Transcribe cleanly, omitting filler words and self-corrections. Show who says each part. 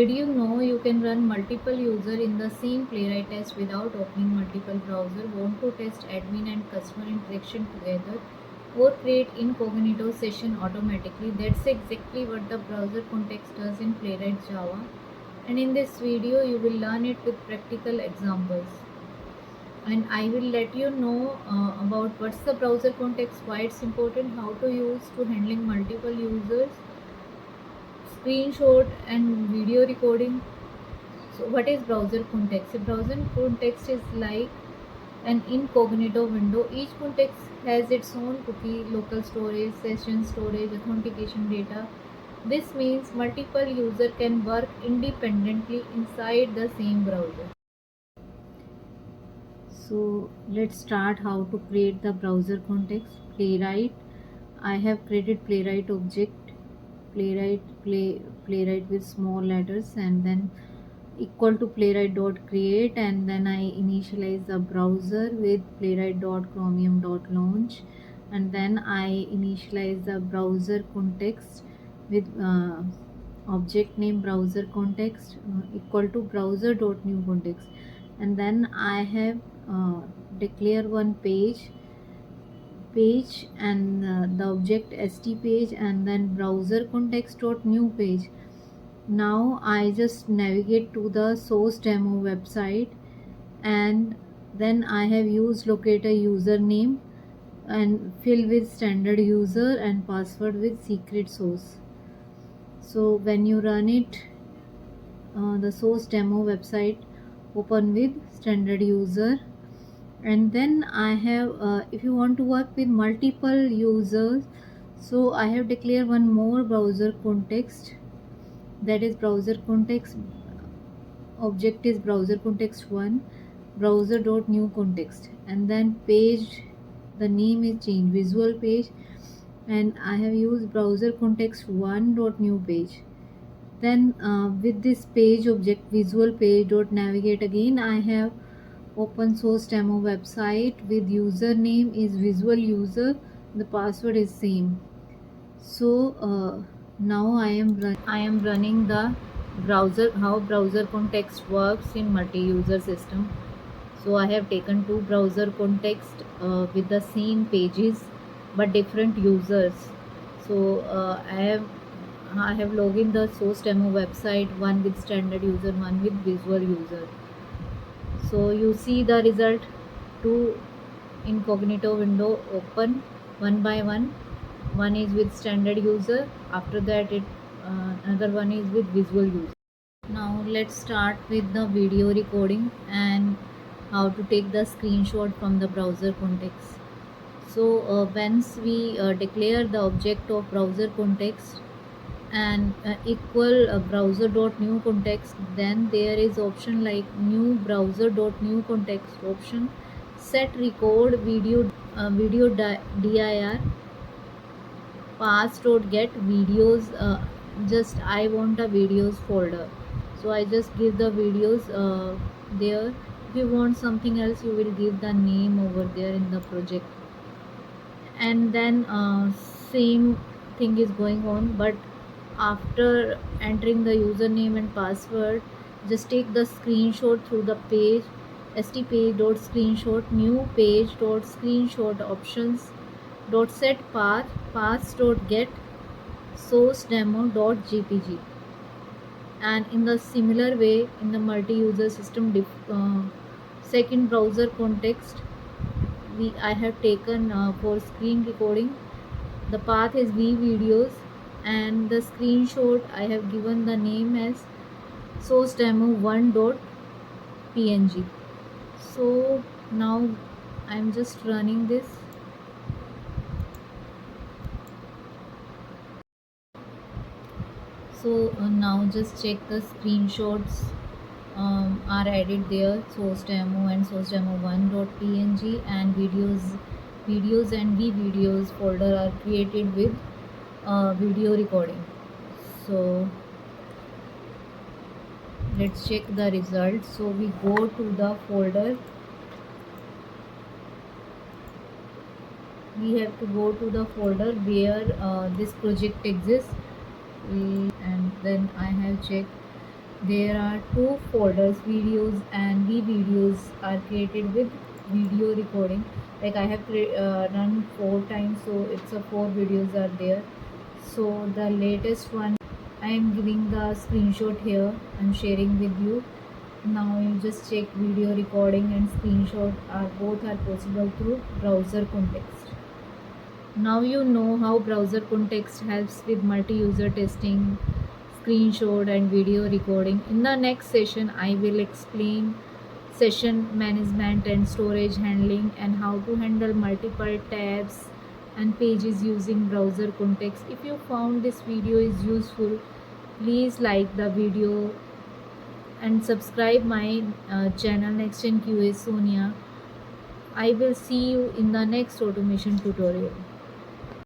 Speaker 1: Did you know you can run multiple users in the same Playwright test without opening multiple browsers? Want to test admin and customer interaction together or create incognito session automatically? That's exactly what the browser context does in Playwright Java. And in this video, you will learn it with practical examples. And I will let you know about what's the browser context, why it's important, how to use to handling multiple users, screenshot and video recording. So what is browser context? A browser context is like an incognito window. Each context has its own cookie, local storage, session storage, authentication data. This means multiple users can work independently inside the same browser. So let's start how to create the browser context. Playwright. I have created Playwright object. Playwright with small letters, and then equal to playwright.create, and then I initialize the browser with playwright.chromium.launch, and then I initialize the browser context with object name browser context equal to browser.new context, and then I have declare one page and the object st page, and then browser context dot new page. Now I just navigate to the source demo website, and then I have used locator username and fill with standard user and password with secret source. So when you run it, the source demo website open with standard user, and then I have if you want to work with multiple users, so I have declared one more browser context, that is browser context object is browser context 1 browser dot new context, and then page, the name is changed visual page, and I have used browser context 1 dot new page. Then with this page object visual page dot navigate, again I have open source demo website with username is visual user, the password is same. So now I am running the browser, how browser context works in multi-user system. So I have taken two browser context with the same pages but different users. So I have logged in the source demo website, one with standard user, one with visual user. So you see the result, two incognito window open one by one is with standard user, after that another one is with visual user. Now let's start with the video recording and how to take the screenshot from the browser context. So once we declare the object of browser context and equal browser dot new context, then there is option like new browser dot new context option, set record video dir pass dot get videos, just I want a videos folder, so I just give the videos there. If you want something else, you will give the name over there in the project, and then same thing is going on, but after entering the username and password, just take the screenshot through the page stpage dot screenshot new page dot screenshot options dot set path dot get source demo dot gpg. And in the similar way, in the multi-user system second browser context, I have taken for screen recording, the path is v videos, and the screenshot I have given the name as source demo 1.png. So now I'm just running this. So now just check the screenshots are added there, source demo and source demo 1.png, and videos and videos folder are created with video recording. So let's check the results. So we go to the folder, we have to go to the folder where this project exists, and then I have checked There are two folders, videos and the videos are created with video recording. Like I have run 4 times, so it's a 4 videos are there. So the latest one I am giving the screenshot here. I'm sharing with you. Now you just check video recording and screenshot are both are possible through browser context. Now you know how browser context helps with multi-user testing, screenshot and video recording. In the next session, I will explain session management and storage handling and how to handle multiple tabs and pages using browser context. If you found this video is useful, please like the video and subscribe my channel NextGen QA Sonia. I will see you in the next automation tutorial.